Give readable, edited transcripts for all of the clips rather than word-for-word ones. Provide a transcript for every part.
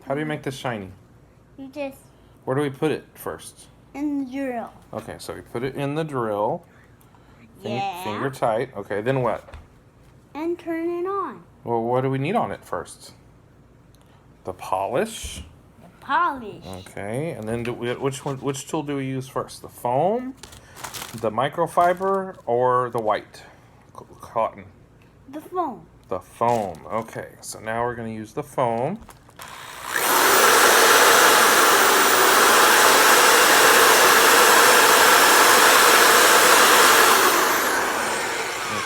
How do you make this shiny? You just... Where do we put it first? In the drill. Okay, so we put it in the drill. Yeah. Finger tight. Okay, then what? And turn it on. Well, what do we need on it first? The polish. The polish. Okay, and then which tool do we use first? The foam, the microfiber, or the white cotton? The foam. The foam. Okay, so now we're going to use the foam.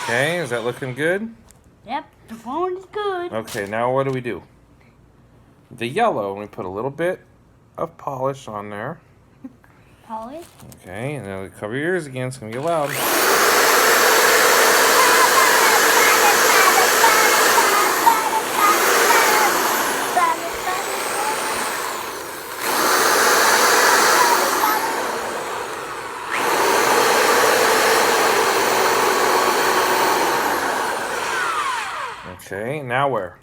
Okay, is that looking good? Yep, the foam is good. Okay, now what do we do? The yellow, we put a little bit of polish on there. Polish. Okay, and then cover your ears again, it's going to be loud. Okay, now where?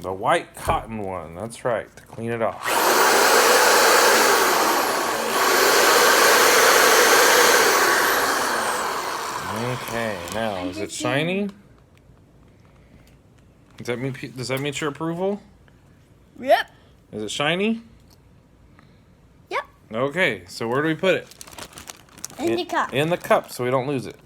The white cotton one, that's right, to clean it off. Okay, now, is it shiny? Does that meet your approval? Yep. Is it shiny? Yep. Okay, so where do we put it? In the cup. In the cup, so we don't lose it.